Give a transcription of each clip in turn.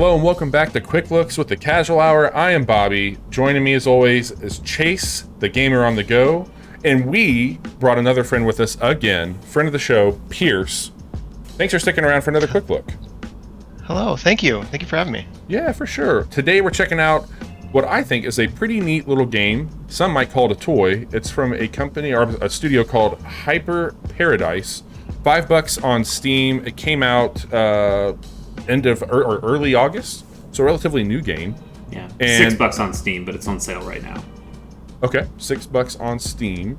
Hello and welcome back to Quick Looks with the Casual Hour. I am Bobby. Joining me as always is Chase, the gamer on the go. And we brought another friend with us again, friend of the show, Pierce. Thanks for sticking around for another Quick Look. Hello, thank you. Thank you for having me. Yeah, for sure. Today we're checking out what I think is a pretty neat little game. Some might call it a toy. It's from a company or a studio called Hyperparadise. $5 on Steam. It came out end of or early August, so a relatively new game. Yeah, and $6 on Steam, but it's on sale right now. Okay, $6 on Steam,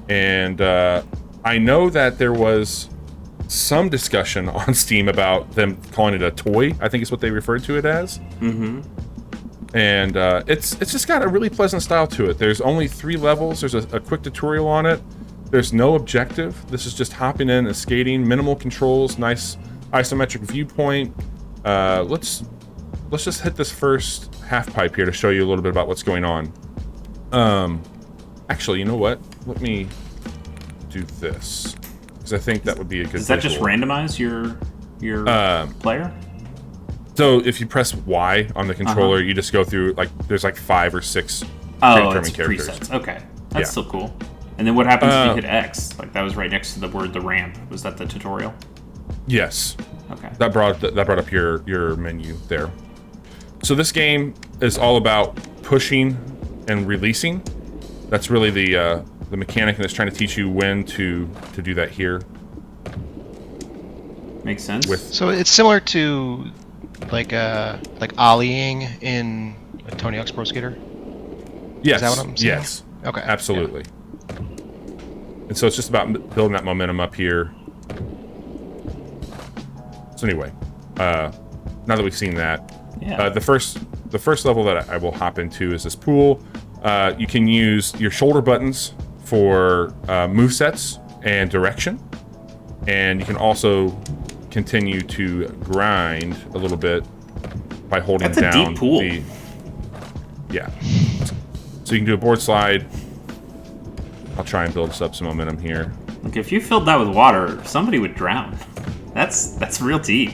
and I know that there was some discussion on Steam about them calling it a toy. I think is what they referred to it as. Mm-hmm. And it's just got a really pleasant style to it. There's only 3 levels. There's a quick tutorial on it. There's no objective. This is just hopping in and skating. Minimal controls. Nice isometric viewpoint. Let's just hit this first half pipe here to show you a little bit about what's going on. Actually, you know what? Let me do this because I think that would be a good. Does that just randomize your player? So if you press Y on the controller, you just go through there's 5 or 6 predetermined characters. Presets. Okay, that's still cool. And then what happens if you hit X? Like that was right next to the word the ramp. Was that the tutorial? Yes. Okay. That brought up your menu there. So this game is all about pushing and releasing. That's really the mechanic, and it's trying to teach you when to do that here. Makes sense. So it's similar to like ollieing in Tony Hawk's Pro Skater. Yes. Is that what I'm saying? Yes. Okay. Absolutely. Yeah. And so it's just about building that momentum up here. So anyway, now that we've seen that, the first level that I will hop into is this pool. You can use your shoulder buttons for movesets and direction, and you can also continue to grind a little bit by holding down. That's a deep pool. Yeah. So you can do a board slide. I'll try and build us up some momentum here. Like if you filled that with water, somebody would drown. That's real deep.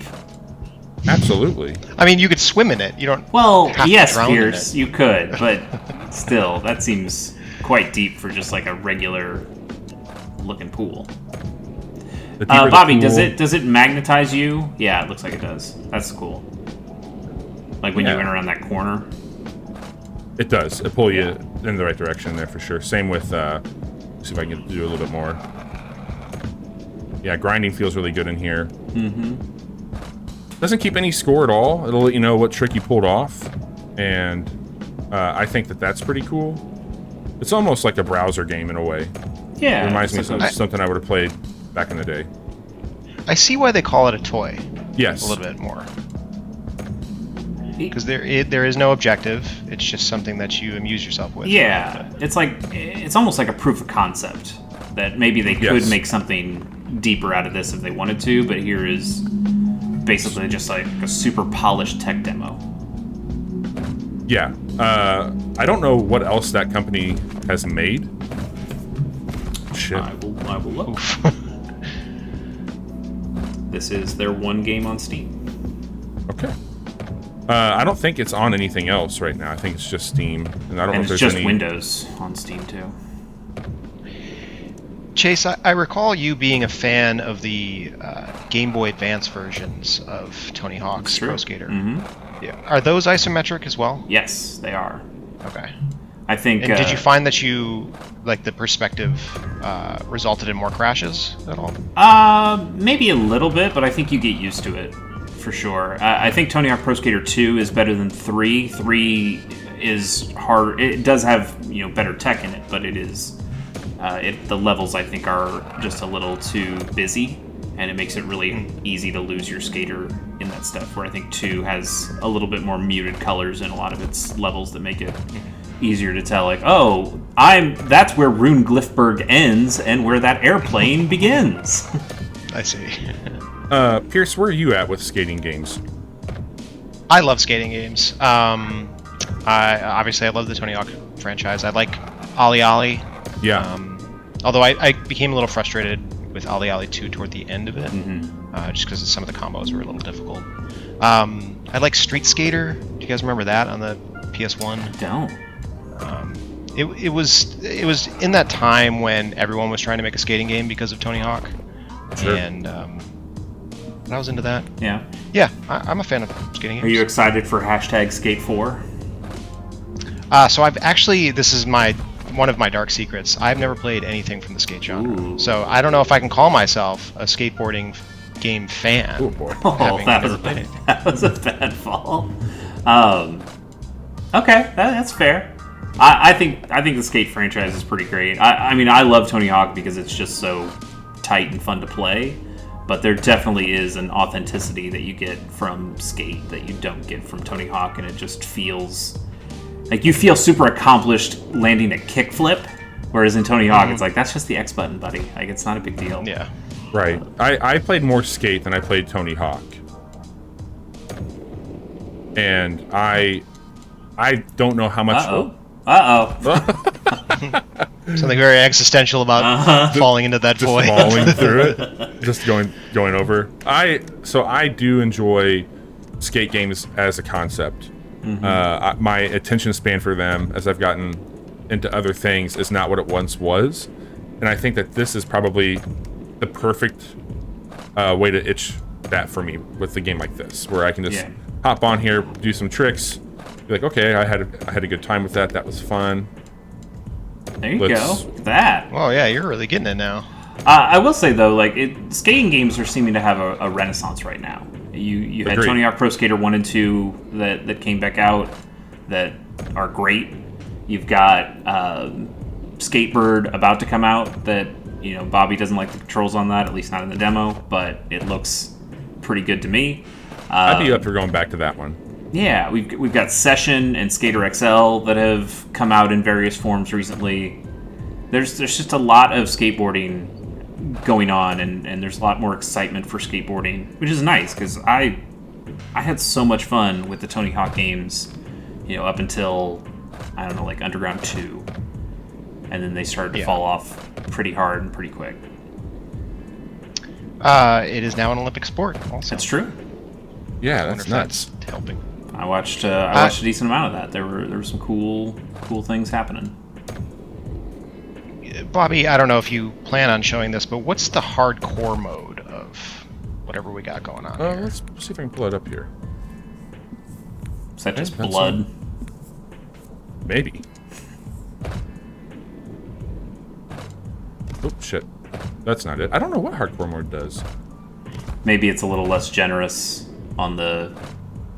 Absolutely. I mean, you could swim in it. You don't. Well, have yes, to drown Pierce, in it. you could, but still, that seems quite deep for just like a regular looking pool. Bobby, pool, does it magnetize you? Yeah, it looks like it does. That's cool. Like when you went around that corner. It does. It pull you in the right direction there for sure. Same with. See if I can do a little bit more. Yeah, grinding feels really good in here. Mm-hmm. Doesn't keep any score at all. It'll let you know what trick you pulled off, and I think that's pretty cool. It's almost like a browser game in a way. Yeah, it reminds me of something I would have played back in the day. I see why they call it a toy. Yes. A little bit more. Because there is no objective. It's just something that you amuse yourself with. Yeah, it's almost like a proof of concept that maybe they could make something deeper out of this if they wanted to, but here is basically just like a super polished tech demo. Yeah. I don't know what else that company has made. Shit. I will look. This is their one game on Steam. Okay. I don't think it's on anything else right now. I think it's just Steam, and I don't know if there's just any Windows on Steam too. Chase, I recall you being a fan of the Game Boy Advance versions of Tony Hawk's Pro Skater. Mm-hmm. Yeah. Are those isometric as well? Yes, they are. Okay. I think. And did you find that the perspective resulted in more crashes at all? Maybe a little bit, but I think you get used to it for sure. I think Tony Hawk Pro Skater 2 is better than 3. 3 is hard. It does have better tech in it, but it is. The levels, I think, are just a little too busy, and it makes it really easy to lose your skater in that stuff, where I think 2 has a little bit more muted colors in a lot of its levels that make it easier to tell, like, oh, that's where Rune Glifberg ends and where that airplane begins. I see. Pierce, where are you at with skating games? I love skating games. I love the Tony Hawk franchise. I like Ollie Ollie. Yeah. Although I became a little frustrated with Ollie Ollie 2 toward the end of it, just because some of the combos were a little difficult. I like Street Skater. Do you guys remember that on the PS1? I don't. It was in that time when everyone was trying to make a skating game because of Tony Hawk, and I was into that. Yeah. Yeah, I'm a fan of skating games. Are you excited for #Skate4? So I've actually, this is one of my dark secrets. I've never played anything from the skate genre. Ooh. So I don't know if I can call myself a skateboarding game fan. Oh boy. Oh, that was a bad fall. Okay, that's fair. I think the Skate franchise is pretty great. I mean, I love Tony Hawk because it's just so tight and fun to play. But there definitely is an authenticity that you get from Skate that you don't get from Tony Hawk, and it just feels like you feel super accomplished landing a kickflip, whereas in Tony Hawk, it's like, that's just the X button, buddy. Like, it's not a big deal. Yeah. Right. I played more Skate than I played Tony Hawk. And I don't know how much... Something very existential about falling into that void. Just falling through it. Just going over. I do enjoy skate games as a concept. My attention span for them, as I've gotten into other things, is not what it once was. And I think that this is probably the perfect way to itch that for me with a game like this, where I can just hop on here, do some tricks, be like, okay, I had a good time with that. That was fun. There you go. Look at that. Well, yeah, you're really getting it now. I will say though, like skating games are seeming to have a renaissance right now. You had Tony Hawk Pro Skater 1 and 2 that came back out that are great. You've got Skatebird about to come out that, Bobby doesn't like the controls on that, at least not in the demo, but it looks pretty good to me. I'd be up for going back to that one. Yeah, we've got Session and Skater XL that have come out in various forms recently. There's just a lot of skateboarding going on, and there's a lot more excitement for skateboarding, which is nice because I had so much fun with the Tony Hawk games, up until, I don't know, like Underground 2, and then they started to fall off pretty hard and pretty quick. It is now an Olympic sport also. That's true. Yeah, that's nuts. That's helping. I watched a decent amount of that. There were some cool things happening. Bobby, I don't know if you plan on showing this, but what's the hardcore mode of whatever we got going on here? Let's see if I can pull it up here. Is that just blood? Maybe. Oh, shit. That's not it. I don't know what hardcore mode does. Maybe it's a little less generous on the...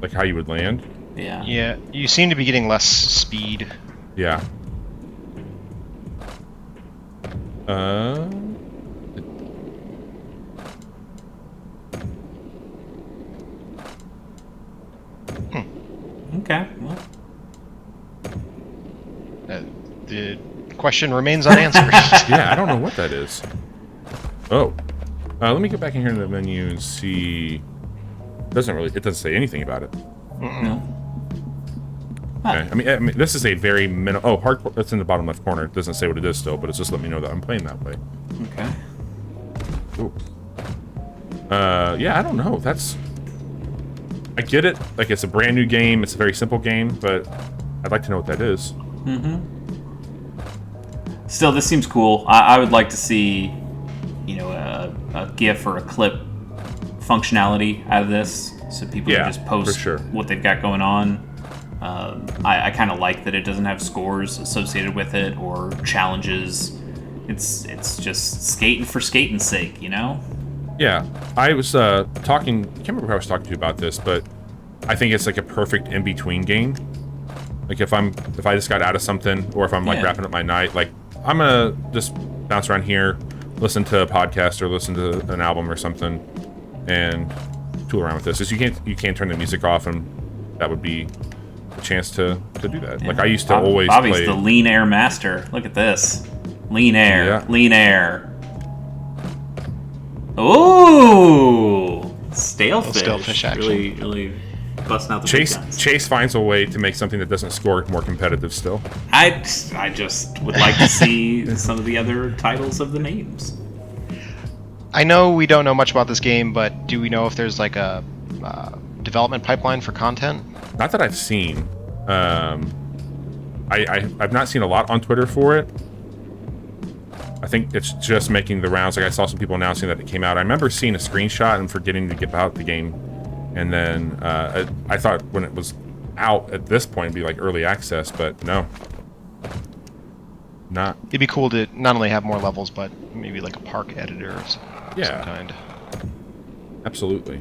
Like how you would land? Yeah. Yeah, you seem to be getting less speed. Yeah. Okay. Well. The question remains unanswered. Yeah, I don't know what that is. Oh. Let me get back in here in the menu and see. It doesn't say anything about it. No. Okay. I mean, this is a very minimal. Oh, hardcore. That's in the bottom left corner. It doesn't say what it is still, but it's just letting me know that I'm playing that way. Okay. Ooh. Yeah, I don't know. I get it. Like, it's a brand new game. It's a very simple game, but I'd like to know what that is. Still, this seems cool. I would like to see, a GIF or a clip functionality out of this, so people can just post what they've got going on. I kind of like that it doesn't have scores associated with it or challenges. It's just skating for skating's sake, Yeah, I was talking. I can't remember who I was talking to about this, but I think it's like a perfect in between game. Like if I just got out of something, or if I'm like wrapping up my night, like I'm gonna just bounce around here, listen to a podcast or listen to an album or something, and tool around with this. Because you can't turn the music off, and that would be a chance to do that. Yeah. Like I used to always Bobby's play. The lean air master. Look at this, lean air, lean air. Ooh, stale fish action. Really busting out the big guns. Chase finds a way to make something that doesn't score more competitive still. I just would like to see some of the other titles of the names. I know we don't know much about this game, but do we know if there's like a development pipeline for content? Not that I've seen. I've not seen a lot on Twitter for it. I think it's just making the rounds. Like I saw some people announcing that it came out. I remember seeing a screenshot and forgetting to get out the game. And then I thought when it was out at this point it'd be like early access, but no. Not. It'd be cool to not only have more levels, but maybe like a park editor of some kind. Absolutely.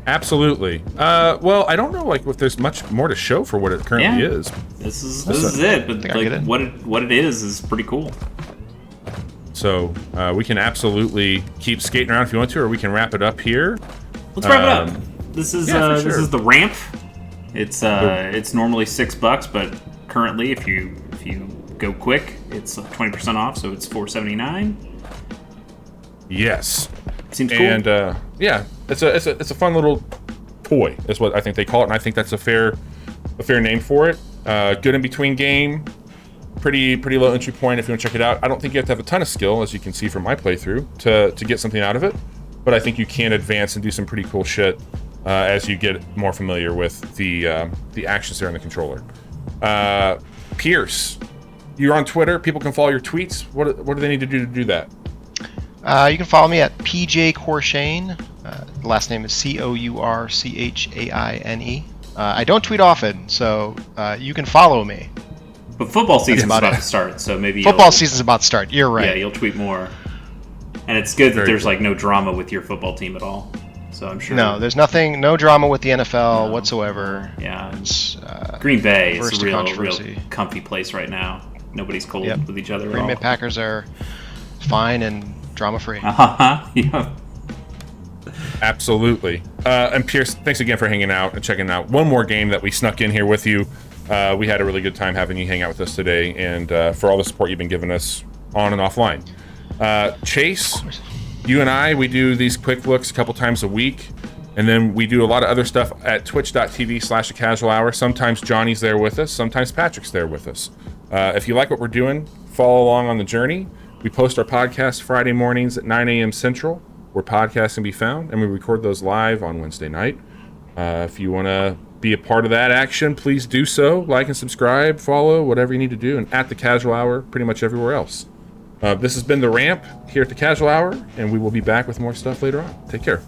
Absolutely. Well, I don't know like if there's much more to show for what it currently is. This is it, but like what it is pretty cool. So we can absolutely keep skating around if you want to, or we can wrap it up here. Let's wrap it up. This is this is the ramp. It's normally $6, but currently if you go quick, it's 20% off, so it's $4.79. Yes. Seems cool. And yeah, it's a fun little toy, is what I think they call it, and I think that's a fair name for it. Good in between game, pretty low entry point if you want to check it out. I don't think you have to have a ton of skill, as you can see from my playthrough, to get something out of it, but I think you can advance and do some pretty cool shit as you get more familiar with the actions there in the controller. Pierce, you're on Twitter. People can follow your tweets. What do they need to do that? You can follow me at PJ Corshane. The last name is Courchaine. I don't tweet often, so you can follow me. But football season's about to start, so maybe football season's about to start. You're right. Yeah, you'll tweet more. And it's good that there's like no drama with your football team at all. So I'm sure. No, there's no drama with the NFL whatsoever. Yeah, it's Green Bay is a real comfy place right now. Nobody's cold with each other. Green Bay Packers are fine and drama-free. Yeah. Absolutely. And Pierce, thanks again for hanging out and checking out one more game that we snuck in here with you. We had a really good time having you hang out with us today, and for all the support you've been giving us on and offline. Chase, you and I, we do these quick looks a couple times a week, and then we do a lot of other stuff at twitch.tv/thecasualhour. Sometimes Johnny's there with us, sometimes Patrick's there with us. If you like what we're doing, follow along on the journey. We post our podcast Friday mornings at 9 a.m. Central, where podcasts can be found, and we record those live on Wednesday night. If you want to be a part of that action, please do so. Like and subscribe, follow, whatever you need to do, and at The Casual Hour, pretty much everywhere else. This has been The Ramp here at The Casual Hour, and we will be back with more stuff later on. Take care.